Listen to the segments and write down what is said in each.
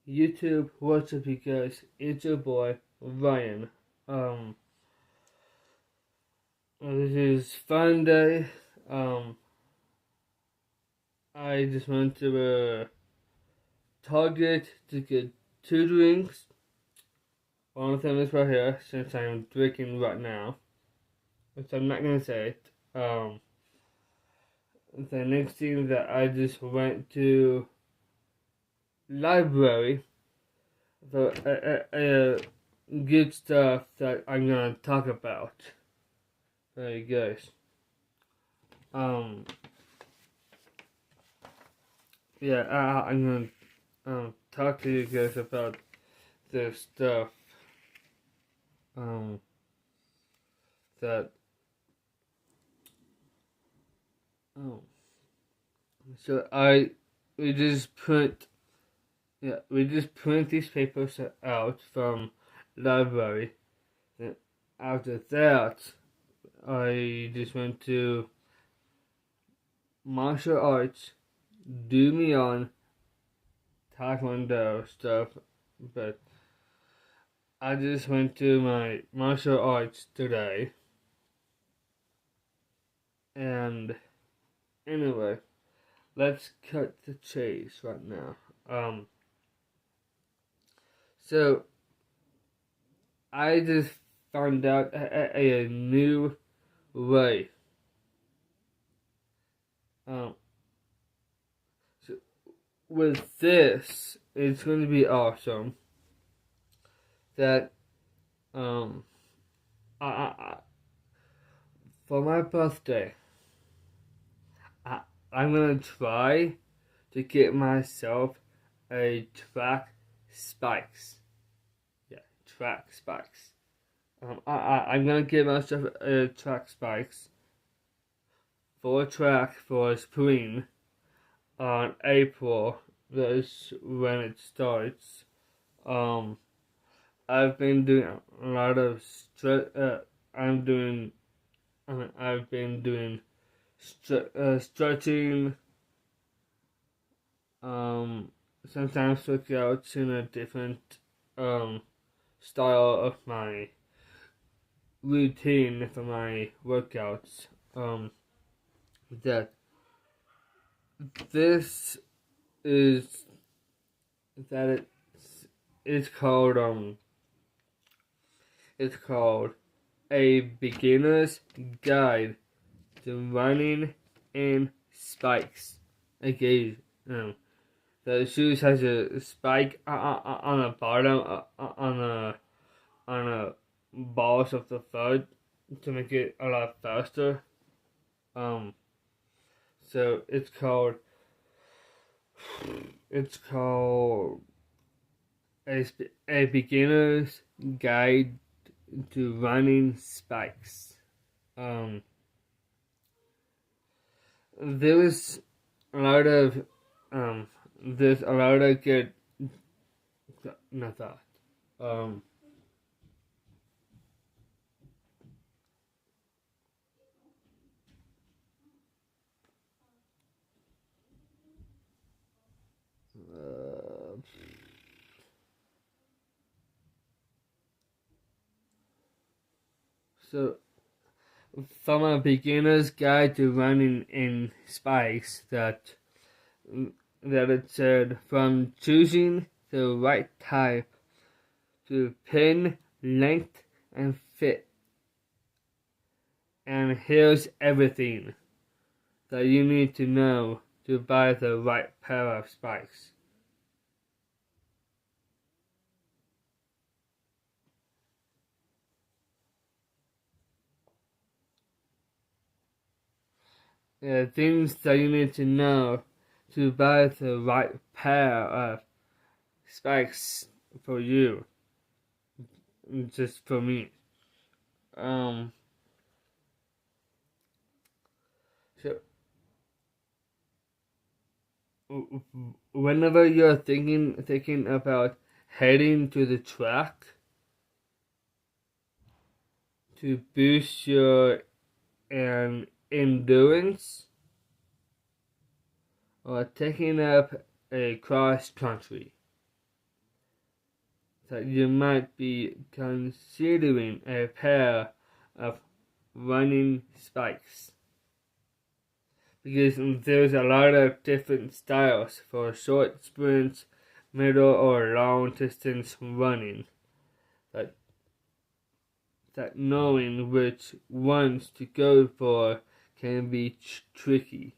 YouTube, what's up, you guys? It's your boy Ryan. Um, this is fun day. I just went to Target to get 2 drinks. One of them is right here, since I'm drinking right now, which I'm not gonna say it. The next thing that I just went to library for good stuff that I'm gonna talk about. There you guys. Yeah, I'm gonna talk to you guys about this stuff. That oh, so we just print these papers out from library. Then after that, I just went to martial arts, do me on taekwondo stuff, but I just went to my martial arts today. And anyway, let's cut the chase right now. So I just found out a new way. So with this, it's going to be awesome. That I for my birthday, I'm gonna try to get myself a track spikes. Yeah, track spikes. I'm gonna get myself a track spikes for track for spring on April. That's when it starts. I've been doing a lot of I've been doing stretching. Sometimes workouts in a different style of my routine for my workouts. That this is that it's called A Beginner's Guide to Running in Spikes. Okay, the shoes has a spike on the bottom, on the balls of the foot to make it a lot faster. So it's called a Beginner's Guide to Running Spikes. There's a lot of good, not that. So, from a beginner's guide to running in spikes, that it said from choosing the right type to pin, length, and fit. And here's everything that you need to know to buy the right pair of spikes. Things that you need to know to buy the right pair of spikes for you. Just for me. So whenever you're thinking about heading to the track to boost your endurance, or taking up a cross country, that you might be considering a pair of running spikes, because there's a lot of different styles for short sprints, middle or long distance running, that knowing which ones to go for can be tricky.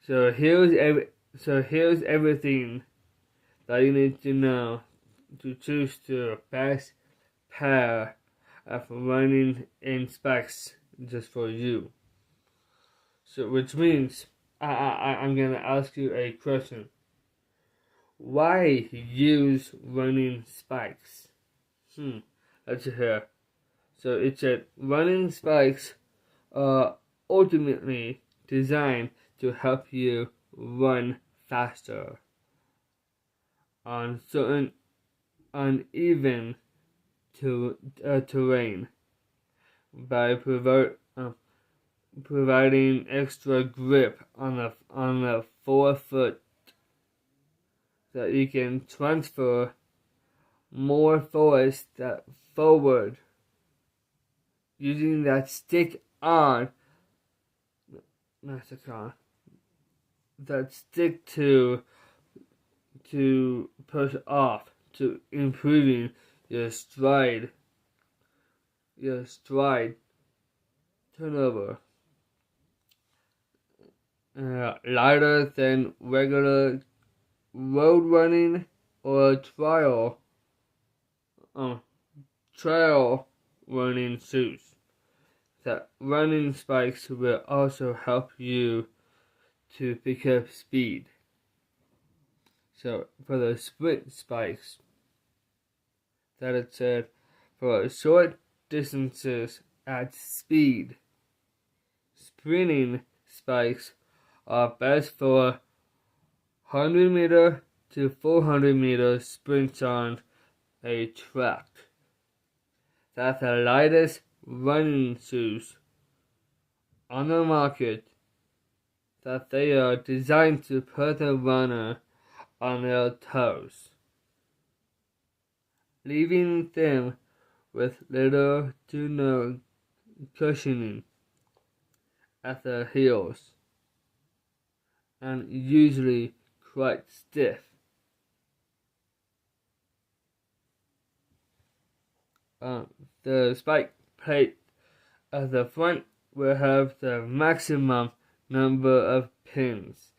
So here's everything that you need to know to choose the best pair of running in spikes just for you. So which means I'm gonna ask you a question. Why use running spikes? Let's hear. So it said running spikes are ultimately designed to help you run faster on certain uneven terrain by providing extra grip on the forefoot, that you can transfer more force forward using that stick to push off, to improving your stride turnover. Lighter than regular road running or trail running shoes. That running spikes will also help you to pick up speed. So for the sprint spikes, that it said for short distances at speed, sprinting spikes are best for 100-meter to 400-meter sprints on a track. That's the lightest running shoes on the market, that they are designed to put the runner on their toes, leaving them with little to no cushioning at the heels, and usually quite stiff. The spike plate at the front will have the maximum number of pins.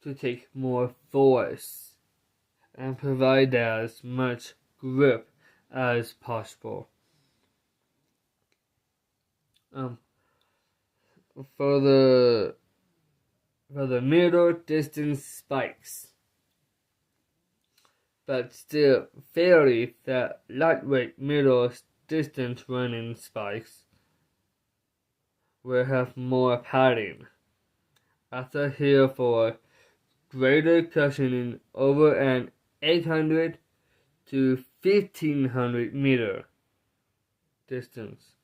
To take more force and provide as much grip as possible. For the middle distance spikes, but still fairly lightweight middle distance running spikes will have more padding at the heel for greater cushioning over an 800 to 1500 meter distance.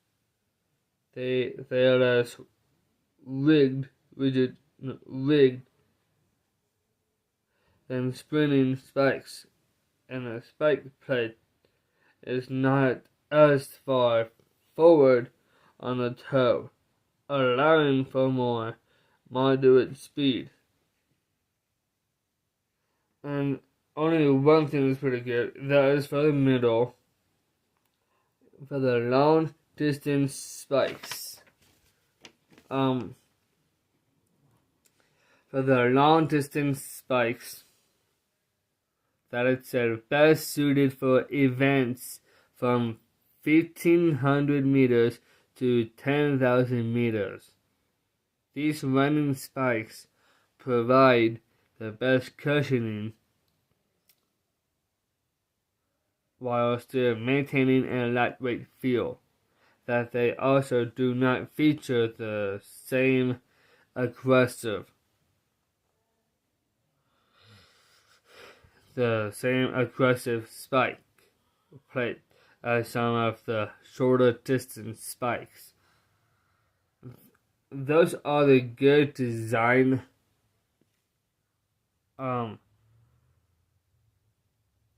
They are less rigged than sprinting spikes, and the spike plate is not as far forward on the toe, allowing for more moderate speed. And only one thing is pretty good, that is for the middle. For the long distance spikes, that it's best suited for events from 1500 meters to 10,000 meters. These running spikes provide the best cushioning while still maintaining a lightweight feel. That they also do not feature the same aggressive the same aggressive spike plate as some of the shorter distance spikes. Those are the good design.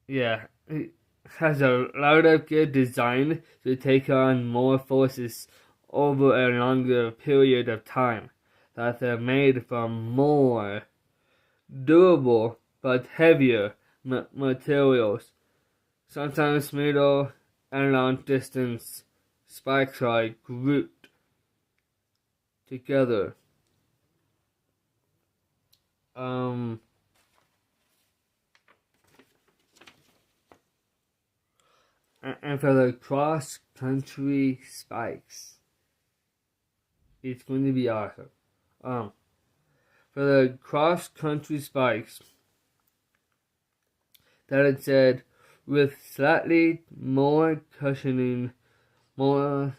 It has a lot of good design to take on more forces over a longer period of time, that they're made from more durable but heavier materials. Sometimes middle and long distance spikes are grouped together. And for the cross-country spikes, it's going to be awesome. For the cross-country spikes, that it said, with slightly more cushioning, more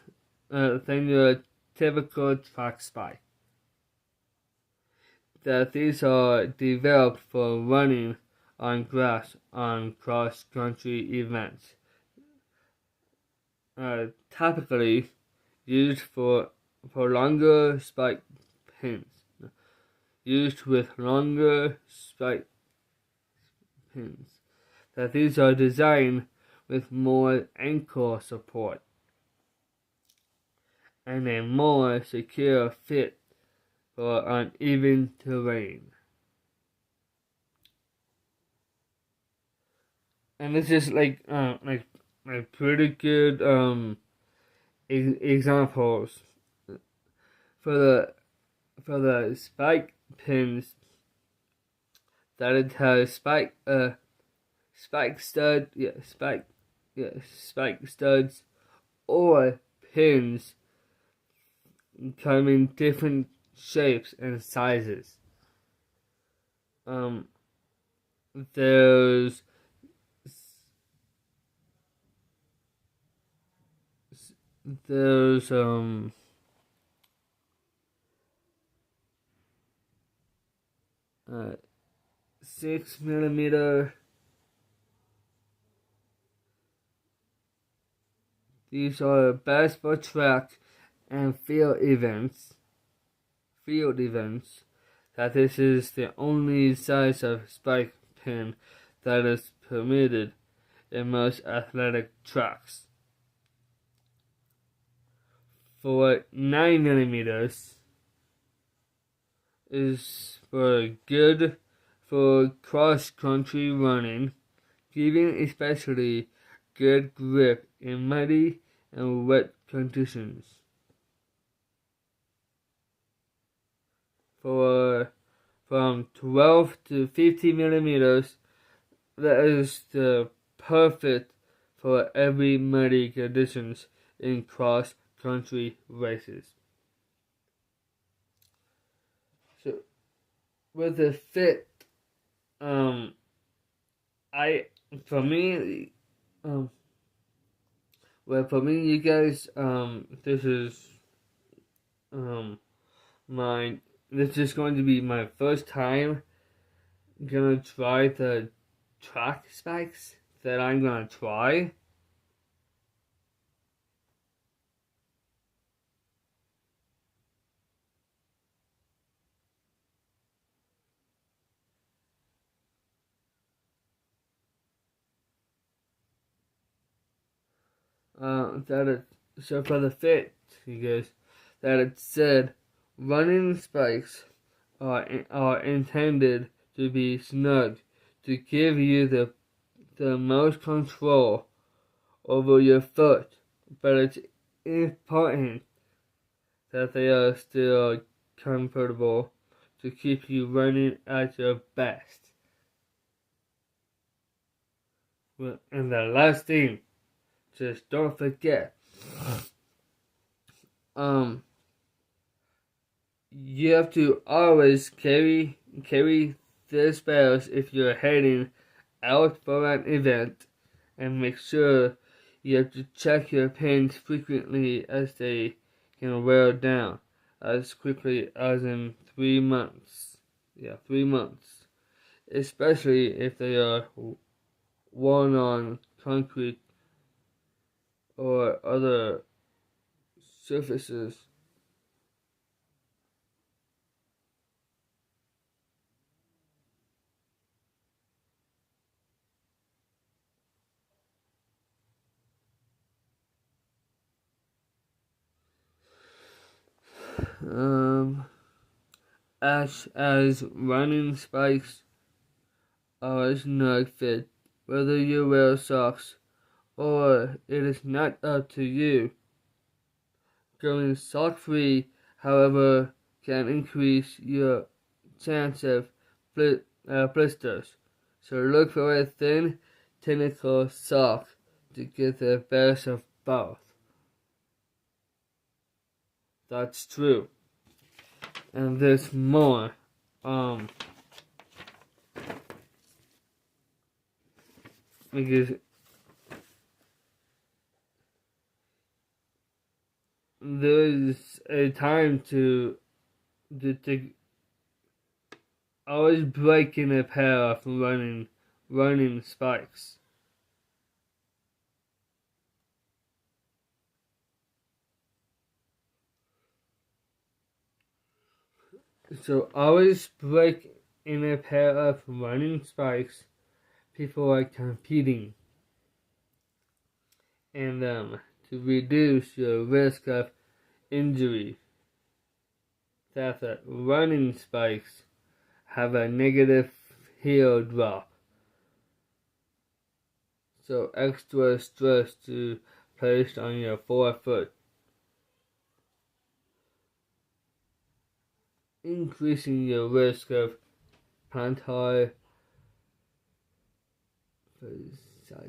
than your typical track spike. That these are developed for running on grass on cross-country events. Typically used for longer spike pins. Used with longer spike pins. That these are designed with more ankle support and a more secure fit for uneven terrain. And this is like pretty good examples for the spike pins, that it has spike studs or pins come in different shapes and sizes. There's 6mm. These are best for track and field events. That this is the only size of spike pin that is permitted in most athletic tracks. For 9mm is good for cross-country running, giving especially good grip in muddy and wet conditions. For from 12 to 50mm, that is the perfect for every muddy conditions in cross-country races. So with the fit, you guys, this is going to be my first time gonna try the track spikes that I'm gonna try. So for the fit, you guys, that it said running spikes are intended to be snug to give you the most control over your foot, but it's important that they are still comfortable to keep you running at your best. And the last thing, just don't forget, you have to always carry the spares if you're heading out for an event, and make sure you have to check your pins frequently, as they can wear down as quickly as in 3 months. 3 months. especially if they are worn on concrete or other surfaces. Um, as running spikes always not fit, whether you wear socks or it is not up to you. Going sock-free, however, can increase your chance of blisters. So look for a thin, technical sock to get the best of both. That's true. And there's more. Because there is a time to always breaking a pair of running spikes. So always break in a pair of running spikes. People are competing, and to reduce your risk of injury. That running spikes have a negative heel drop, so extra stress to placed on your forefoot, increasing your risk of plantar fasciitis,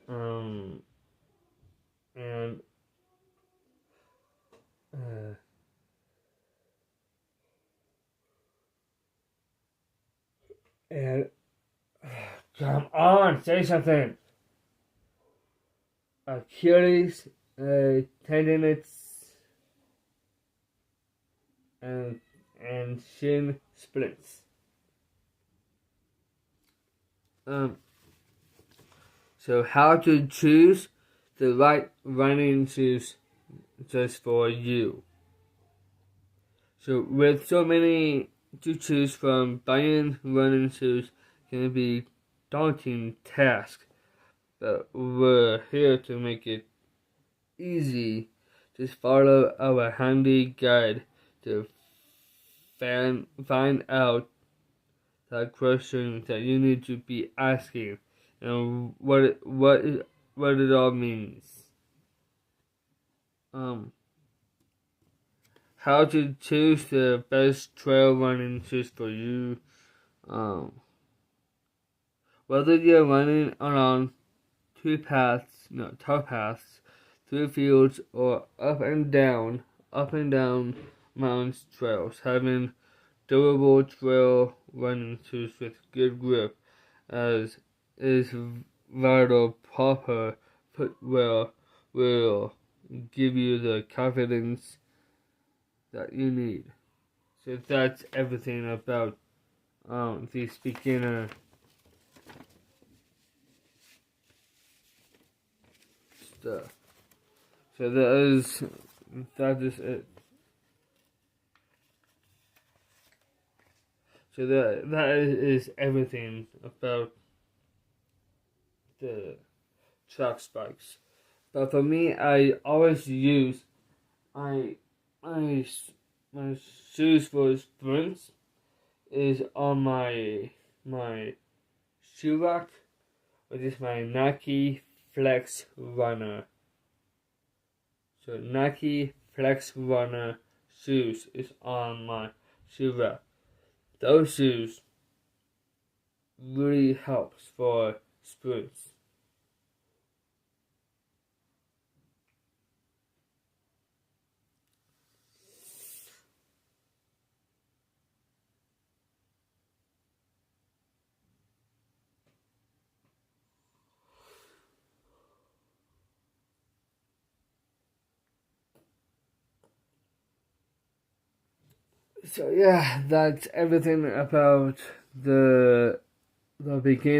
and and come on, say something. Achilles tendonitis and shin splints. So how to choose the right running shoes just for you. So with so many to choose from, buying running shoes can be daunting task, but we're here to make it easy. Just follow our handy guide to find out that question that you need to be asking and what it all means. How to choose the best trail running shoes for you. Whether you're running along towpaths, through fields, or up and down mountain trails, having durable trail running shoes with good grip as is vital. Proper footwear will give you the confidence that you need. So that's everything about this beginner stuff. So that is it. So that is everything about the track spikes. But for me, I always use my shoes for sprints is on my shoe rack, which is my Nike Flex Runner. So Nike Flex Runner shoes is on my shoe rack. Those shoes really helps for sprints. So yeah, that's everything about the beginning.